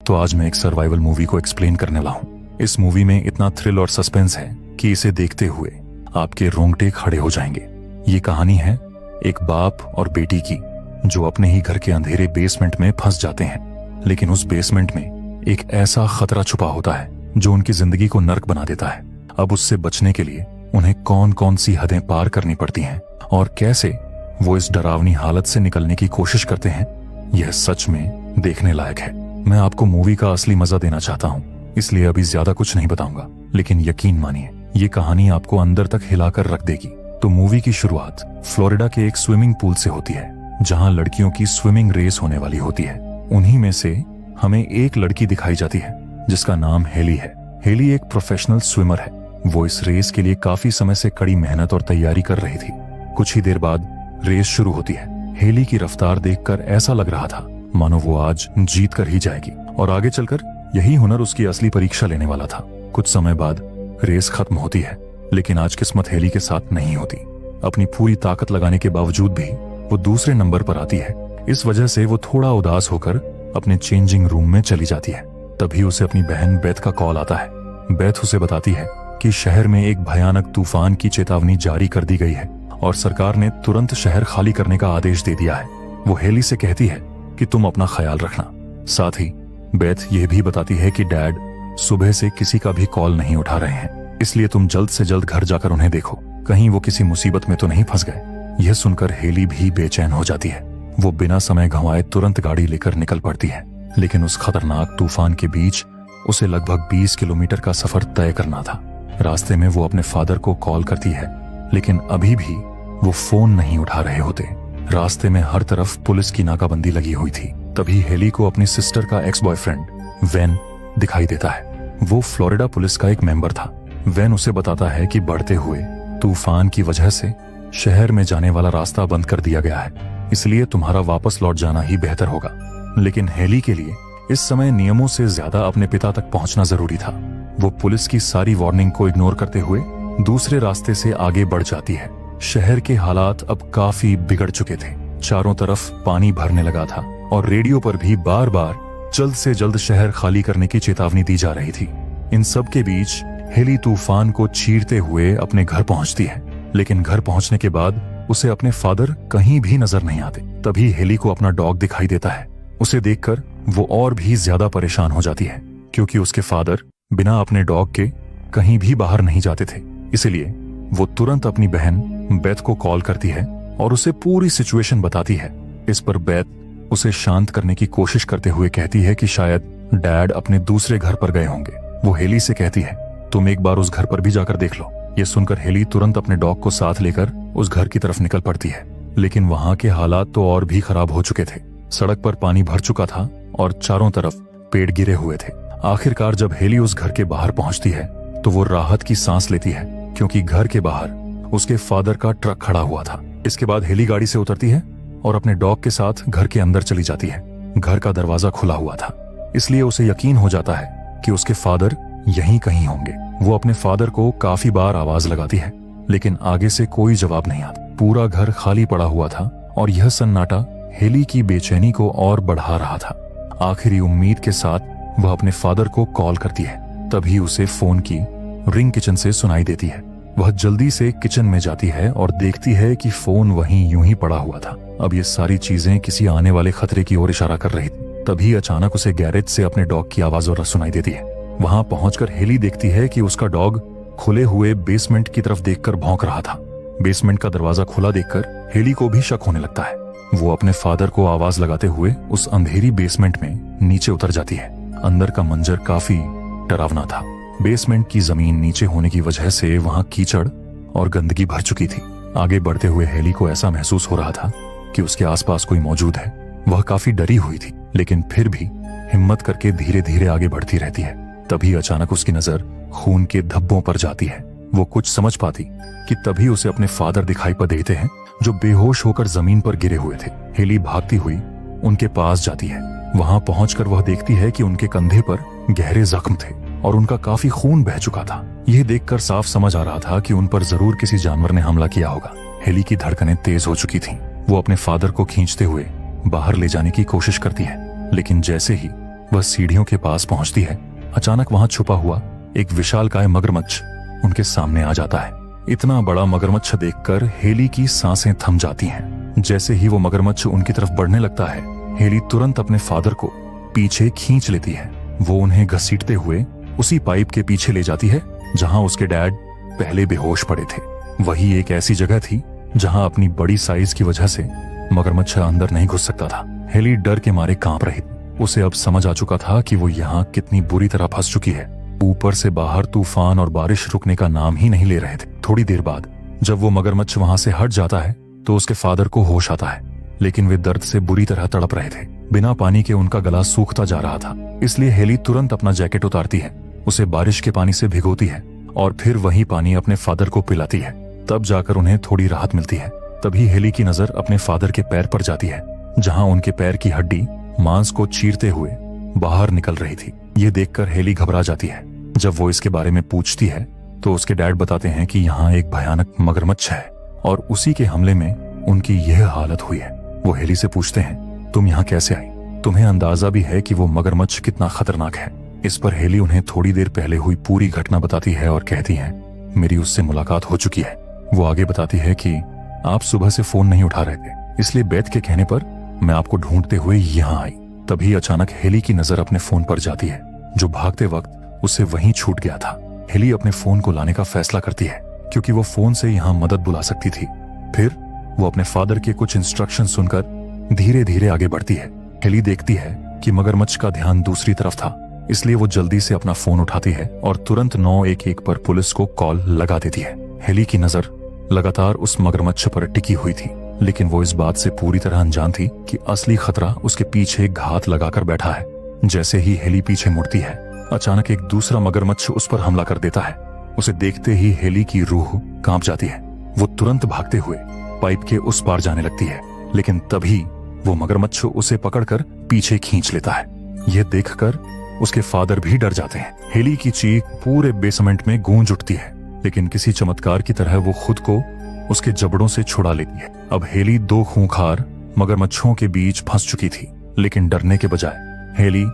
तो आज मैं एक सर्वाइवल मूवी को एक्सप्लेन करने वाला हूँ। इस मूवी में इतना थ्रिल और सस्पेंस है कि इसे देखते हुए आपके रोंगटे खड़े हो जाएंगे। ये कहानी है एक बाप और बेटी की, जो अपने ही घर के अंधेरे बेसमेंट में फंस जाते हैं। लेकिन उस बेसमेंट में एक ऐसा खतरा छुपा होता है जो उनकी जिंदगी को नर्क बना देता है। अब उससे बचने के लिए उन्हें कौन कौन सी हदें पार करनी पड़ती हैं और कैसे वो इस डरावनी हालत से निकलने की कोशिश करते हैं, यह सच में देखने लायक है। मैं आपको मूवी का असली मजा देना चाहता हूँ, इसलिए अभी ज्यादा कुछ नहीं बताऊंगा, लेकिन यकीन मानिए ये कहानी आपको अंदर तक हिलाकर रख देगी। तो मूवी की शुरुआत फ्लोरिडा के एक स्विमिंग पूल से होती है, जहाँ लड़कियों की स्विमिंग रेस होने वाली होती है। उन्हीं में से हमें एक लड़की दिखाई जाती है जिसका नाम हेली है। हेली एक प्रोफेशनल स्विमर है। वो इस रेस के लिए काफी समय से कड़ी मेहनत और तैयारी कर रही थी। कुछ ही देर बाद रेस शुरू होती है। हेली की रफ्तार देखकर ऐसा लग रहा था मानो वो आज जीत कर ही जाएगी और आगे चलकर यही हुनर उसकी असली परीक्षा लेने वाला था। कुछ समय बाद रेस खत्म होती है, लेकिन आज किस्मत हेली के साथ नहीं होती। अपनी पूरी ताकत लगाने के बावजूद भी वो दूसरे नंबर पर आती है। इस वजह से वो थोड़ा उदास होकर अपने चेंजिंग रूम में चली जाती है। तभी उसे अपनी बहन बेथ का कॉल आता है। बेथ उसे बताती है कि शहर में एक भयानक तूफान की चेतावनी जारी कर दी गई है और सरकार ने तुरंत शहर खाली करने का आदेश दे दिया है। वो हेली से कहती है कि तुम अपना ख्याल रखना। साथ ही बेथ यह भी बताती है कि डैड सुबह से किसी का भी कॉल नहीं उठा रहे हैं, इसलिए तुम जल्द से जल्द घर जाकर उन्हें देखो, कहीं वो किसी मुसीबत में तो नहीं फंस गए। यह सुनकर हेली भी बेचैन हो जाती है। वो बिना समय गंवाए तुरंत गाड़ी लेकर निकल पड़ती है, लेकिन उस खतरनाक तूफान के बीच उसे लगभग 20 किलोमीटर का सफर तय करना था। रास्ते में वो अपने फादर को कॉल करती है, लेकिन अभी भी वो फोन नहीं उठा रहे होते। रास्ते में हर तरफ पुलिस की नाकाबंदी लगी हुई थी। तभी हेली को अपनी सिस्टर का एक्स बॉयफ्रेंड वेन दिखाई देता है। वो फ्लोरिडा पुलिस का एक मेंबर था। वेन उसे बताता है कि बढ़ते हुए तूफान की वजह से शहर में जाने वाला रास्ता बंद कर दिया गया है, इसलिए तुम्हारा वापस लौट जाना ही बेहतर होगा। लेकिन हेली के लिए इस समय नियमों से ज्यादा अपने पिता तक पहुंचना जरूरी था। वो पुलिस की सारी वार्निंग को इग्नोर करते हुए दूसरे रास्ते से आगे बढ़ जाती है। शहर के हालात अब काफी बिगड़ चुके थे। चारों तरफ पानी भरने लगा था और रेडियो पर भी बार बार जल्द से जल्द शहर खाली करने की चेतावनी दी जा रही थी। इन सब के बीच हेली तूफान को चीरते हुए अपने घर पहुंचती है, लेकिन घर पहुंचने के बाद उसे अपने फादर कहीं भी नजर नहीं आते। तभी हेली को अपना डॉग दिखाई देता है। उसे देखकर वो और भी ज्यादा परेशान हो जाती है, क्योंकि उसके फादर बिना अपने डॉग के कहीं भी बाहर नहीं जाते थे। इसलिए वो तुरंत अपनी बहन बेथ को कॉल करती है और उसे पूरी सिचुएशन बताती है। इस पर बेथ उसे शांत करने की कोशिश करते हुए कहती है कि शायद डैड अपने दूसरे घर पर गए होंगे। वो हेली से कहती है, तुम एक बार उस घर पर भी जाकर देख लो। ये सुनकर हेली तुरंत अपने डॉग को साथ लेकर उस घर की तरफ निकल पड़ती है, लेकिन वहां के हालात तो और भी खराब हो चुके थे। सड़क पर पानी भर चुका था और चारों तरफ पेड़ गिरे हुए थे। आखिरकार जब हेली उस घर के बाहर पहुंचती है तो वो राहत की सांस लेती है, क्योंकि घर के बाहर उसके फादर का ट्रक खड़ा हुआ था। इसके बाद हेली गाड़ी से उतरती है और अपने डॉग के साथ घर के अंदर चली जाती है। घर का दरवाजा खुला हुआ था, इसलिए उसे यकीन हो जाता है कि उसके फादर यहीं कहीं होंगे। वो अपने फादर को काफी बार आवाज लगाती है, लेकिन आगे से कोई जवाब नहीं आता। पूरा घर खाली पड़ा हुआ था और यह सन्नाटा हेली की बेचैनी को और बढ़ा रहा था। आखिरी उम्मीद के साथ वह अपने फादर को कॉल करती है। तभी उसे फोन की रिंग किचन से सुनाई देती है। वह जल्दी से किचन में जाती है और देखती है कि फोन वहीं यूं ही पड़ा हुआ था। अब ये सारी चीजें किसी आने वाले खतरे की ओर इशारा कर रही थी। तभी अचानक उसे गैरेज से अपने डॉग की आवाज और सुनाई देती है। वहां पहुंचकर हेली देखती है कि उसका डॉग खुले हुए बेसमेंट की तरफ देखकर भौंक रहा था। बेसमेंट का दरवाजा खुला देखकर हेली को भी शक होने लगता है। वो अपने फादर को आवाज लगाते हुए उस अंधेरी बेसमेंट में नीचे उतर जाती है। अंदर का मंजर काफी डरावना था। बेसमेंट की जमीन नीचे होने की वजह से वहां कीचड़ और गंदगी भर चुकी थी। आगे बढ़ते हुए हेली को ऐसा महसूस हो रहा था कि उसके आसपास कोई मौजूद है। वह काफी डरी हुई थी, लेकिन फिर भी हिम्मत करके धीरे धीरे आगे बढ़ती रहती है। तभी अचानक उसकी नजर खून के धब्बों पर जाती है। वो कुछ समझ पाती कि तभी उसे अपने फादर दिखाई पड़ देते हैं, जो बेहोश होकर जमीन पर गिरे हुए थे। हेली भागती हुई उनके पास जाती है। वहां पहुंचकर वह देखती है कि उनके कंधे पर गहरे जख्म थे और उनका काफी खून बह चुका था। यह देखकर साफ समझ आ रहा था कि उन पर जरूर किसी जानवर ने हमला किया होगा। हेली की धड़कनें तेज हो चुकी थीं। वो अपने फादर को खींचते हुए बाहर ले जाने की कोशिश करती है, लेकिन जैसे ही वह सीढ़ियों के पास पहुंचती है। अचानक वहां छुपा हुआ एक विशालकाय मगरमच्छ उनके सामने आ जाता है। इतना बड़ा मगरमच्छ देखकर हेली की सांसें थम जाती हैं। जैसे ही वो मगरमच्छ उनकी तरफ बढ़ने लगता है, हेली तुरंत अपने फादर को पीछे खींच लेती है। वो उन्हें घसीटते हुए उसी पाइप के पीछे ले जाती है जहां उसके डैड पहले बेहोश पड़े थे। वही एक ऐसी जगह थी जहां अपनी बड़ी साइज की वजह से मगरमच्छ अंदर नहीं घुस सकता था। हेली डर के मारे कांप रही। उसे अब समझ आ चुका था कि वो यहाँ कितनी बुरी तरह फंस चुकी है। ऊपर से बाहर तूफान और बारिश रुकने का नाम ही नहीं ले रहे थे। थोड़ी देर बाद जब वो मगरमच्छ वहां से हट जाता है तो उसके फादर को होश आता है, लेकिन वे दर्द से बुरी तरह तड़प रहे थे। बिना पानी के उनका गला सूखता जा रहा था, इसलिए हेली तुरंत अपना जैकेट उतारती है, उसे बारिश के पानी से भिगोती है और फिर वही पानी अपने फादर को पिलाती है। तब जाकर उन्हें थोड़ी राहत मिलती है। तभी हेली की नजर अपने फादर के पैर पर जाती है, जहां उनके पैर की हड्डी मांस को चीरते हुए बाहर निकल रही थी। ये देखकर हेली घबरा जाती है। जब वो इसके बारे में पूछती है तो उसके डैड बताते हैं कि यहाँ एक भयानक मगरमच्छ है और उसी के हमले में उनकी यह हालत हुई है। वो हेली से पूछते हैं, तुम यहाँ कैसे आई? तुम्हें अंदाजा भी है कि वो मगरमच्छ कितना खतरनाक है? इस पर हेली उन्हें थोड़ी देर पहले हुई पूरी घटना बताती है और कहती है, मेरी उससे मुलाकात हो चुकी है। वो आगे बताती है कि आप सुबह से फोन नहीं उठा रहे थे, इसलिए बेथ के कहने पर मैं आपको ढूंढते हुए यहाँ आई। तभी अचानक हेली की नजर अपने फोन पर जाती है, जो भागते वक्त उसे वहीं छूट गया था। हेली अपने फोन को लाने का फैसला करती है क्योंकि वो फोन से यहाँ मदद बुला सकती थी। फिर वो अपने फादर के कुछ इंस्ट्रक्शन सुनकर धीरे धीरे आगे बढ़ती है। हेली देखती है कि मगरमच्छ का ध्यान दूसरी तरफ था, इसलिए वो जल्दी से अपना फोन उठाती है और तुरंत 911 पर पुलिस को कॉल लगा देती है। हेली की नजर लगातार उस मगरमच्छ पर टिकी हुई थी, लेकिन वो इस बात से पूरी तरह अनजान थी कि असली खतरा उसके पीछे घात लगाकर बैठा है। जैसे ही हेली पीछे मुड़ती है, अचानक एक दूसरा मगरमच्छ उस पर हमला कर देता है। उसे देखते ही हेली की रूह कांप जाती है। वो तुरंत भागते हुए पाइप के उस पार जाने लगती है, लेकिन तभी वो मगरमच्छ उसे पकड़कर पीछे खींच लेता है। यह देखकर उसके फादर भी डर जाते हैं। हेली की चीख पूरे बेसमेंट में गूंज उठती है, लेकिन किसी चमत्कार की तरह वो खुद को उसके जबड़ों से छुड़ा लेती है। अब हेली दो खूंखार मगरमच्छों के बीच फंस चुकी थी, लेकिन डरने के बजाय हेली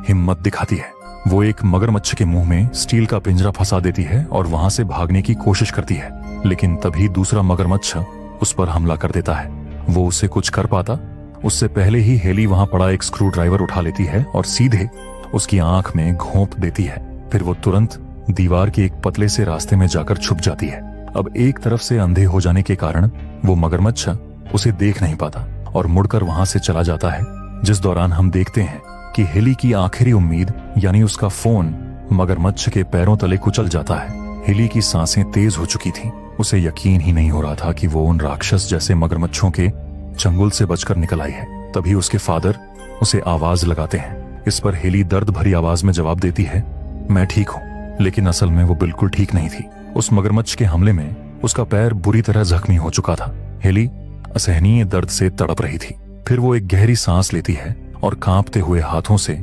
हिम्मत दिखाती है। वो एक मगरमच्छ के मुंह में स्टील का पिंजरा फंसा देती है और वहां से भागने की कोशिश करती है, लेकिन तभी दूसरा मगरमच्छ उस पर हमला कर देता है। वो उसे कुछ कर पाता उससे पहले ही हेली वहां पड़ा एक स्क्रू ड्राइवर उठा लेती है और सीधे उसकी आंख में घोंप देती है। फिर वो तुरंत दीवार के एक पतले से रास्ते में जाकर छुप जाती है। अब एक तरफ से अंधे हो जाने के कारण वो मगरमच्छ उसे देख नहीं पाता और मुड़कर वहां से चला जाता है, जिस दौरान हम देखते हैं कि हेली की आखिरी उम्मीद यानी उसका फोन मगरमच्छ के पैरों तले कुचल जाता है। हेली की सांसें तेज हो चुकी थीं। उसे यकीन ही नहीं हो रहा था कि वो उन राक्षस जैसे मगरमच्छों के चंगुल से बचकर निकल आई है। तभी उसके फादर उसे आवाज लगाते हैं। इस पर हेली दर्द भरी आवाज में जवाब देती है, मैं ठीक हूँ। लेकिन असल में वो बिल्कुल ठीक नहीं थी। उस मगरमच्छ के हमले में उसका पैर बुरी तरह जख्मी हो चुका था। हेली असहनीय दर्द से तड़प रही थी। फिर वो एक गहरी सांस लेती है और कांपते हुए हाथों से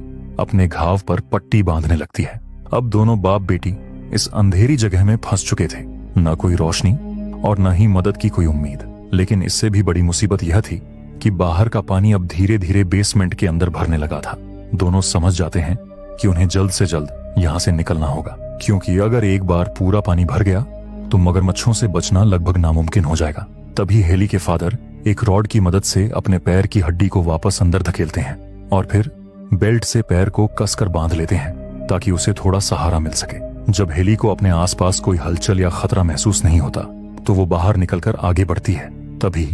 अपने घाव पर पट्टी बांधने लगती है। अब दोनों बाप बेटी इस अंधेरी जगह में फंस चुके थे। न कोई रोशनी और न ही मदद की कोई उम्मीद। लेकिन इससे भी बड़ी मुसीबत यह थी कि बाहर का पानी अब धीरे धीरे बेसमेंट के अंदर भरने लगा था। दोनों समझ जाते हैं कि उन्हें जल्द से जल्द यहाँ से निकलना होगा, क्योंकि अगर एक बार पूरा पानी भर गया तो मगरमच्छों से बचना लगभग नामुमकिन हो जाएगा। तभी हेली के फादर एक रॉड की मदद से अपने पैर की हड्डी को वापस अंदर धकेलते हैं और फिर बेल्ट से पैर को कसकर बांध लेते हैं ताकि उसे थोड़ा सहारा मिल सके। जब हेली को अपने आसपास कोई हलचल या खतरा महसूस नहीं होता तो वो बाहर निकलकर आगे बढ़ती है। तभी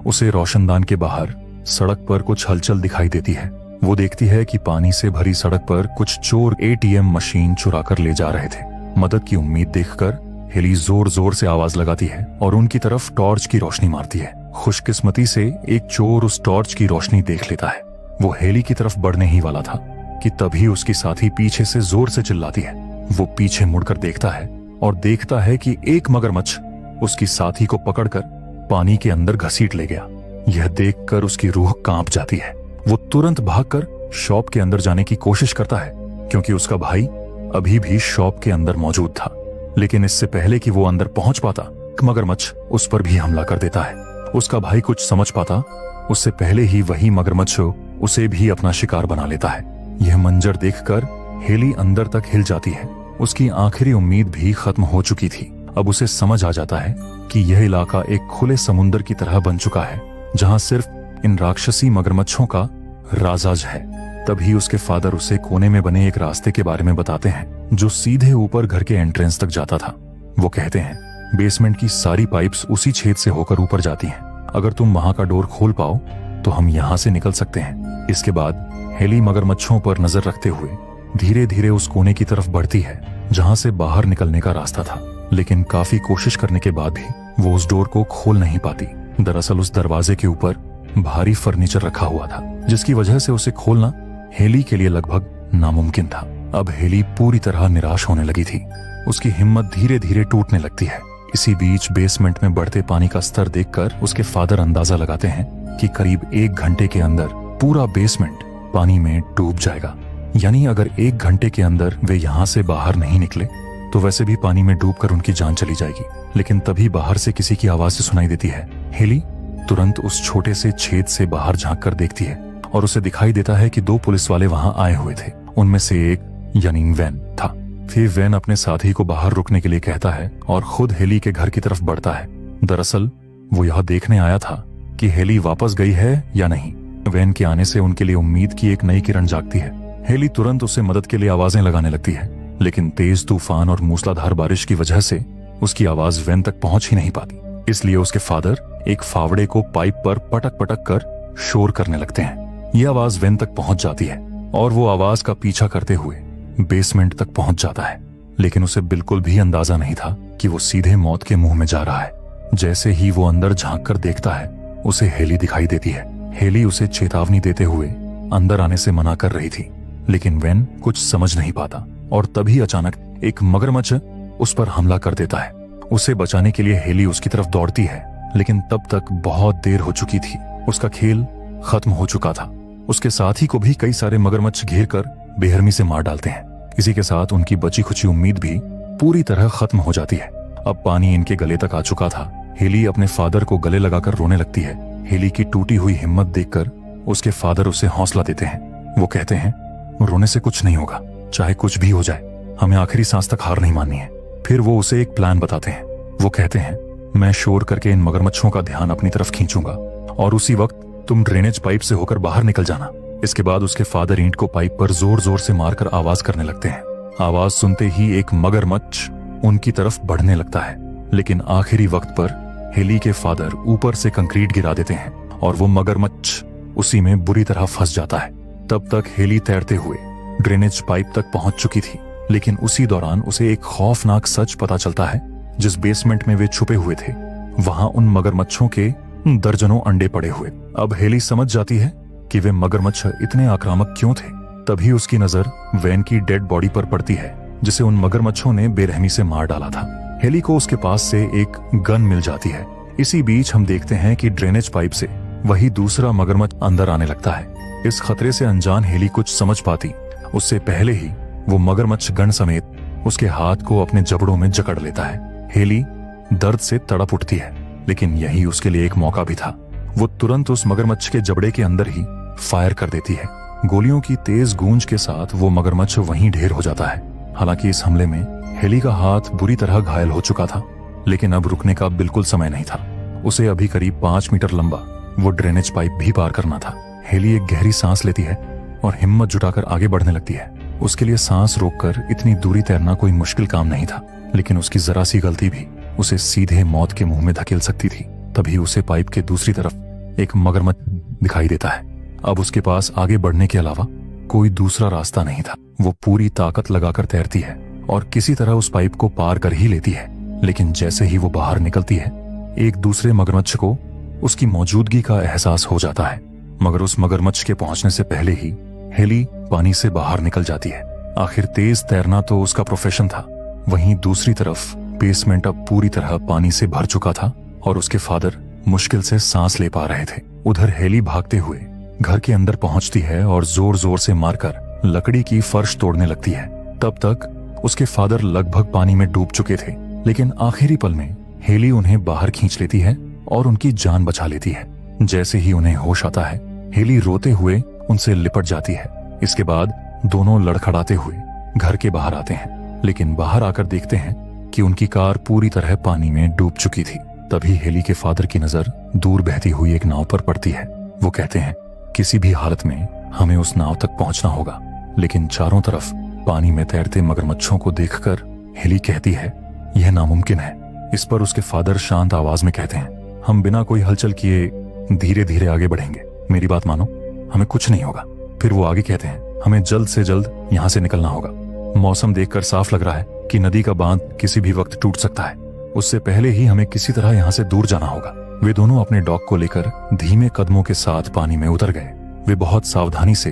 उसे रोशनदान के बाहर सड़क पर कुछ हलचल दिखाई देती है। वो देखती है कि पानी से भरी सड़क पर कुछ चोर एटीएम मशीन चुरा कर ले जा रहे थे। मदद की उम्मीद देखकर हेली जोर जोर से आवाज लगाती है और उनकी तरफ टॉर्च की रोशनी मारती है। खुशकिस्मती से एक चोर उस टॉर्च की रोशनी देख लेता है। वो हेली की तरफ बढ़ने ही वाला था कि तभी उसकी साथी पीछे से जोर से चिल्लाती है। वो पीछे मुड़कर देखता है और देखता है कि एक मगरमच्छ उसकी साथी को पकड़कर पानी के अंदर घसीट ले गया। यह देखकर उसकी रूह कांप जाती है। वो तुरंत भागकर शॉप के अंदर जाने की कोशिश करता है, क्योंकि उसका भाई अभी भी शॉप के अंदर मौजूद था। लेकिन इससे पहले कि वो अंदर पहुंच पाता, मगरमच्छ उस पर भी हमला कर देता है। उसका भाई कुछ समझ पाता उससे पहले ही वही मगरमच्छ उसे भी अपना शिकार बना लेता है। यह मंजर देखकर हेली अंदर तक हिल जाती है। उसकी आखिरी उम्मीद भी खत्म हो चुकी थी। अब उसे समझ आ जाता है कि यह इलाका एक खुले समुंदर की तरह बन चुका है, जहां सिर्फ इन राक्षसी मगरमच्छों का राज है। तभी उसके फादर उसे कोने में बने एक रास्ते के बारे में बताते हैं, जो सीधे ऊपर घर के एंट्रेंस तक जाता था। वो कहते हैं, बेसमेंट की सारी पाइप्स उसी छेद से होकर ऊपर जाती हैं। अगर तुम वहां का डोर खोल पाओ तो हम यहां से निकल सकते हैं। इसके बाद हेली मगरमच्छों पर नजर रखते हुए धीरे धीरे उस कोने की तरफ बढ़ती है जहां से बाहर निकलने का रास्ता था। लेकिन काफी कोशिश करने के बाद भी वो उस डोर को खोल नहीं पाती। दरअसल उस दरवाजे के ऊपर भारी फर्नीचर रखा हुआ था, जिसकी वजह से उसे खोलना हेली के लिए लगभग नामुमकिन था। अब हेली पूरी तरह निराश होने लगी थी। उसकी हिम्मत धीरे धीरे टूटने लगती है। इसी बीच बेसमेंट में बढ़ते पानी का स्तर देखकर उसके फादर अंदाजा लगाते हैं कि करीब 1 घंटे के अंदर पूरा बेसमेंट पानी में डूब जाएगा। यानी अगर 1 घंटे के अंदर वे यहाँ से बाहर नहीं निकले तो वैसे भी पानी में डूबकर उनकी जान चली जाएगी। लेकिन तभी बाहर से किसी की आवाज सुनाई देती है। हेली तुरंत उस छोटे से छेद से बाहर झांक कर देखती है और उसे दिखाई देता है कि 2 पुलिस वाले वहां आए हुए थे। उनमें से एक यानी वैन था। फिर वैन अपने साथी को बाहर रुकने के लिए कहता है और खुद हेली के घर की तरफ बढ़ता है। दरअसल वो यह देखने आया था कि हेली वापस गई है या नहीं। वैन के आने से उनके लिए उम्मीद की एक नई किरण जागती है। हेली तुरंत उसे मदद के लिए आवाजें लगाने लगती है, लेकिन तेज तूफान और मूसलाधार बारिश की वजह से उसकी आवाज वैन तक पहुंच ही नहीं पाती। इसलिए उसके फादर एक फावड़े को पाइप पर पटक पटक कर शोर करने लगते हैं। यह आवाज वैन तक पहुंच जाती है और वो आवाज का पीछा करते हुए बेसमेंट तक पहुंच जाता है। लेकिन उसे बिल्कुल भी अंदाजा नहीं था कि वो सीधे मौत के मुंह में जा रहा है। जैसे ही वो अंदर झांक कर देखता है, उसे हेली दिखाई देती है। हेली उसे चेतावनी देते हुए अंदर आने से मना कर रही थी, लेकिन वैन कुछ समझ नहीं पाता और तभी अचानक एक मगरमच्छ उस पर हमला कर देता है। उसे बचाने के लिए हेली उसकी तरफ दौड़ती है, लेकिन तब तक बहुत देर हो चुकी थी। उसका खेल खत्म हो चुका था। उसके साथी को भी कई सारे मगरमच्छ घेर कर बेरहमी से मार डालते हैं। इसी के साथ उनकी बची खुची उम्मीद भी पूरी तरह खत्म हो जाती है। अब पानी इनके गले तक आ चुका था। हेली अपने फादर को गले लगाकर रोने लगती है। हेली की टूटी हुई हिम्मत देखकर उसके फादर उसे हौसला देते हैं। वो कहते हैं, रोने से कुछ नहीं होगा, चाहे कुछ भी हो जाए, हमें आखिरी सांस तक हार नहीं माननी है। फिर वो उसे एक प्लान बताते हैं। वो कहते हैं, मैं शोर करके इन मगरमच्छों का ध्यान अपनी तरफ खींचूंगा और उसी वक्त तुम ड्रेनेज पाइप से होकर बाहर निकल जाना। इसके बाद उसके फादर ईंट को पाइप पर जोर जोर से मारकर आवाज करने लगते हैं। आवाज सुनते ही एक मगरमच्छ उनकी तरफ बढ़ने लगता है, लेकिन आखिरी वक्त पर हेली के फादर ऊपर से कंक्रीट गिरा देते हैं और वो मगरमच्छ उसी में बुरी तरह फंस जाता है। तब तक हेली तैरते हुए ड्रेनेज पाइप तक पहुंच चुकी थी, लेकिन उसी दौरान उसे एक खौफनाक सच पता चलता है। जिस बेसमेंट में वे छुपे हुए थे, वहां उन मगरमच्छों के दर्जनों अंडे पड़े हुए। अब हेली समझ जाती है कि वे मगरमच्छ इतने आक्रामक क्यों थे। तभी उसकी नजर वैन की डेड बॉडी पर पड़ती है, जिसे उन मगरमच्छों ने बेरहमी से मार डाला था। हेली को उसके पास से एक गन मिल जाती है। इसी बीच हम देखते हैं कि ड्रेनेज पाइप से वही दूसरा मगरमच्छ अंदर आने लगता है। इस खतरे से अनजान हेली कुछ समझ पाती उससे पहले ही वो मगरमच्छ गन समेत उसके हाथ को अपने जबड़ों में जकड़ लेता है। हेली दर्द से तड़प उठती है, लेकिन यही उसके लिए एक मौका भी था। वो तुरंत उस मगरमच्छ के जबड़े के अंदर ही फायर कर देती है। गोलियों की तेज गूंज के साथ वो मगरमच्छ वहीं ढेर हो जाता है। हालांकि इस हमले में हेली का हाथ बुरी तरह घायल हो चुका था, लेकिन अब रुकने का बिल्कुल समय नहीं था। उसे अभी करीब 5 मीटर लंबा वो ड्रेनेज पाइप भी पार करना था। हेली एक गहरी सांस लेती है और हिम्मत जुटाकर आगे बढ़ने लगती है। उसके लिए सांस रोककर इतनी दूरी तैरना कोई मुश्किल काम नहीं था, लेकिन उसकी जरा सी गलती भी उसे सीधे मौत के मुंह में धकेल सकती थी। तभी उसे पाइप के दूसरी तरफ एक मगरमच्छ दिखाई देता है। अब उसके पास आगे बढ़ने के अलावा कोई दूसरा रास्ता नहीं था। वो पूरी ताकत लगाकर तैरती है और किसी तरह उस पाइप को पार कर ही लेती है। लेकिन जैसे ही वो बाहर निकलती है, एक दूसरे मगरमच्छ को उसकी मौजूदगी का एहसास हो जाता है। मगर उस मगरमच्छ के पहुंचने से पहले ही हेली पानी से बाहर निकल जाती है। आखिर तेज तैरना तो उसका प्रोफेशन था। वहीं दूसरी तरफ बेसमेंट अब पूरी तरह पानी से भर चुका था और उसके फादर मुश्किल से सांस ले पा रहे थे। उधर हेली भागते हुए घर के अंदर पहुंचती है और जोर जोर से मारकर लकड़ी की फर्श तोड़ने लगती है। तब तक उसके फादर लगभग पानी में डूब चुके थे, लेकिन आखिरी पल में हेली उन्हें बाहर खींच लेती है और उनकी जान बचा लेती है। जैसे ही उन्हें होश आता है, हेली रोते हुए उनसे लिपट जाती है। इसके बाद दोनों लड़खड़ाते हुए घर के बाहर आते हैं, लेकिन बाहर आकर देखते हैं कि उनकी कार पूरी तरह पानी में डूब चुकी थी। तभी हेली के फादर की नजर दूर बहती हुई एक नाव पर पड़ती है। वो कहते हैं किसी भी हालत में हमें उस नाव तक पहुंचना होगा, लेकिन चारों तरफ पानी में तैरते मगरमच्छों को देखकर हेली कहती है यह नामुमकिन है। इस पर उसके फादर शांत आवाज में कहते हैं हम बिना कोई हलचल किए धीरे धीरे आगे बढ़ेंगे, मेरी बात मानो, हमें कुछ नहीं होगा। फिर वो आगे कहते हैं हमें जल्द से जल्द यहाँ से निकलना होगा। मौसम देखकर साफ लग रहा है कि नदी का बांध किसी भी वक्त टूट सकता है। उससे पहले ही हमें किसी तरह यहाँ से दूर जाना होगा। वे दोनों अपने डॉग को लेकर धीमे कदमों के साथ पानी में उतर गए। वे बहुत सावधानी से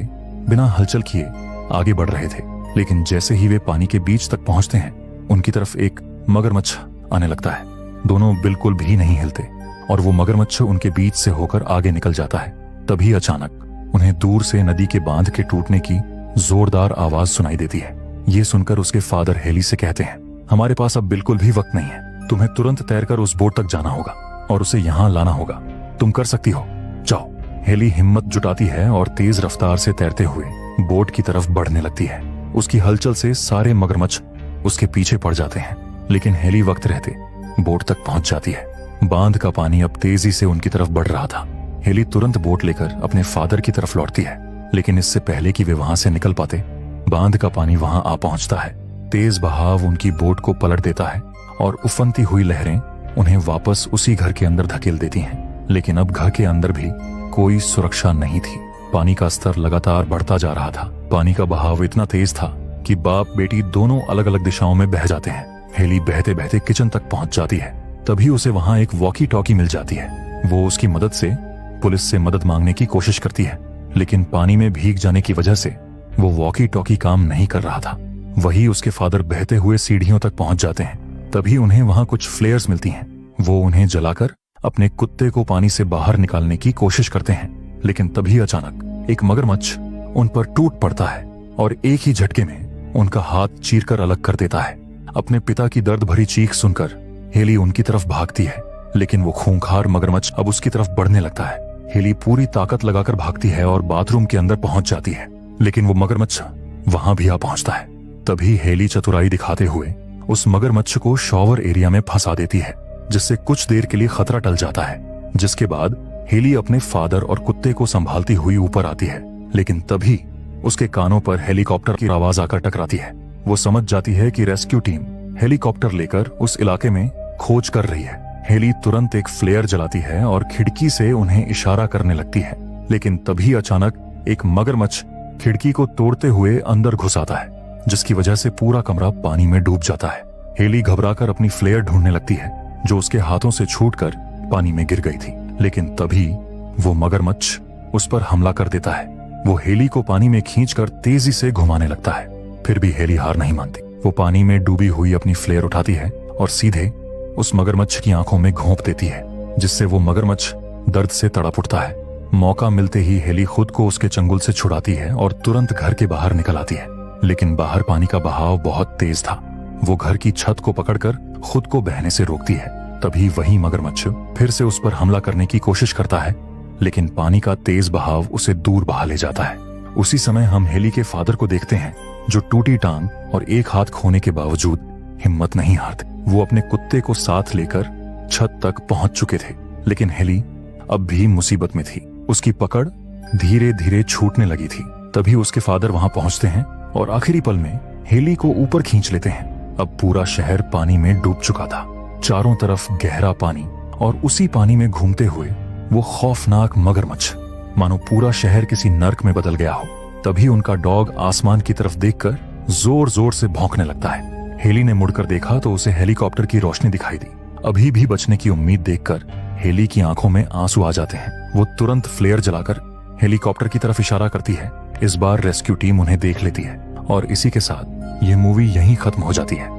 बिना हलचल किए आगे बढ़ रहे थे, लेकिन जैसे ही वे पानी के बीच तक पहुंचते हैं उनकी तरफ एक मगरमच्छ आने लगता है। दोनों बिल्कुल भी नहीं हिलते और वो मगरमच्छ उनके बीच से होकर आगे निकल जाता है। तभी अचानक उन्हें दूर से नदी के बांध के टूटने की जोरदार आवाज सुनाई देती है। ये सुनकर उसके फादर हेली से कहते हैं हमारे पास अब बिल्कुल भी वक्त नहीं है, तुम्हें तुरंत तैरकर उस बोट तक जाना होगा और उसे यहाँ लाना होगा। तुम कर सकती हो, जाओ। हेली हिम्मत जुटाती है और तेज रफ्तार से तैरते हुए बोट की तरफ बढ़ने लगती है। उसकी हलचल से सारे मगरमच्छ उसके पीछे पड़ जाते हैं, लेकिन हेली वक्त रहते बोट तक पहुंच जाती है। बांध का पानी अब तेजी से उनकी तरफ बढ़ रहा था। हेली तुरंत बोट लेकर अपने फादर की तरफ लौटती है, लेकिन इससे पहले कि वे वहां से निकल पाते बांध का पानी वहां आ पहुंचता है। तेज बहाव उनकी बोट को पलट देता है और उफनती हुई लहरें उन्हें वापस उसी घर के अंदर धकेल देती हैं। लेकिन अब घर के अंदर भी कोई सुरक्षा नहीं थी। पानी का स्तर लगातार बढ़ता जा रहा था। पानी का बहाव इतना तेज था कि बाप बेटी दोनों अलग अलग दिशाओं में बह जाते हैं। हेली बहते बहते किचन तक पहुंच जाती है। तभी उसे वहां एक वॉकी टॉकी मिल जाती है। वो उसकी मदद से पुलिस से मदद मांगने की कोशिश करती है, लेकिन पानी में भीग जाने की वजह से वो वॉकी टॉकी काम नहीं कर रहा था। वही उसके फादर बहते हुए सीढ़ियों तक पहुंच जाते हैं। तभी उन्हें वहां कुछ फ्लेयर्स मिलती हैं। वो उन्हें जलाकर अपने कुत्ते को पानी से बाहर निकालने की कोशिश करते हैं, लेकिन तभी अचानक एक मगरमच्छ उन पर टूट पड़ता है और एक ही झटके में उनका हाथ चीरकर अलग कर देता है। अपने पिता की दर्द भरी चीख सुनकर हेली उनकी तरफ भागती है, लेकिन वो खूंखार मगरमच्छ अब उसकी तरफ बढ़ने लगता है। हेली पूरी ताकत लगाकर भागती है और बाथरूम के अंदर पहुंच जाती है, लेकिन वो मगरमच्छ वहां भी आ पहुंचता है। तभी हेली चतुराई दिखाते हुए उस मगरमच्छ को शॉवर एरिया में फंसा देती है, जिससे कुछ देर के लिए खतरा टल जाता है। जिसके बाद हेली अपने फादर और कुत्ते को संभालती हुई ऊपर आती है, लेकिन तभी उसके कानों पर हेलीकॉप्टर की आवाज आकर टकराती है। वो समझ जाती है कि रेस्क्यू टीम हेलीकॉप्टर लेकर उस इलाके में खोज कर रही है। हेली तुरंत एक फ्लेयर जलाती है और खिड़की से उन्हें इशारा करने लगती है, लेकिन तभी अचानक एक मगरमच्छ खिड़की को तोड़ते हुए अंदर घुस आता है, जिसकी वजह से पूरा कमरा पानी में डूब जाता है। हेली घबराकर अपनी फ्लेयर ढूंढने लगती है, जो उसके हाथों से छूटकर पानी में गिर गई थी, लेकिन तभी वो मगरमच्छ उस पर हमला कर देता है। वो हेली को पानी में खींचकर तेजी से घुमाने लगता है। फिर भी हेली हार नहीं मानती। वो पानी में डूबी हुई अपनी फ्लेयर उठाती है और सीधे उस मगरमच्छ की आंखों में घोंप देती है, जिससे वो मगरमच्छ दर्द से तड़प उठता है। मौका मिलते ही हेली खुद को उसके चंगुल से छुड़ाती है और तुरंत घर के बाहर निकल आती है, लेकिन बाहर पानी का बहाव बहुत तेज था। वो घर की छत को पकड़कर खुद को बहने से रोकती है। तभी वही मगरमच्छ फिर से उस पर हमला करने की कोशिश करता है, लेकिन पानी का तेज बहाव उसे दूर बहा ले जाता है। उसी समय हम हेली के फादर को देखते हैं, जो टूटी टांग और एक हाथ खोने के बावजूद हिम्मत नहीं हारते। वो अपने कुत्ते को साथ लेकर छत तक पहुंच चुके थे, लेकिन हेली अब भी मुसीबत में थी। उसकी पकड़ धीरे धीरे छूटने लगी थी। तभी उसके फादर वहां पहुंचते हैं और आखिरी पल में हेली को ऊपर खींच लेते हैं। अब पूरा शहर पानी में डूब चुका था। चारों तरफ गहरा पानी और उसी पानी में घूमते हुए वो खौफनाक मगरमच्छ, मानो पूरा शहर किसी नर्क में बदल गया हो। तभी उनका डॉग आसमान की तरफ देखकर जोर जोर से भौंकने लगता है। हेली ने मुड़कर देखा तो उसे हेलीकॉप्टर की रोशनी दिखाई दी। अभी भी बचने की उम्मीद देखकर हेली की आंखों में आंसू आ जाते हैं। वो तुरंत फ्लेयर जलाकर हेलीकॉप्टर की तरफ इशारा करती है। इस बार रेस्क्यू टीम उन्हें देख लेती है और इसी के साथ ये मूवी यहीं खत्म हो जाती है।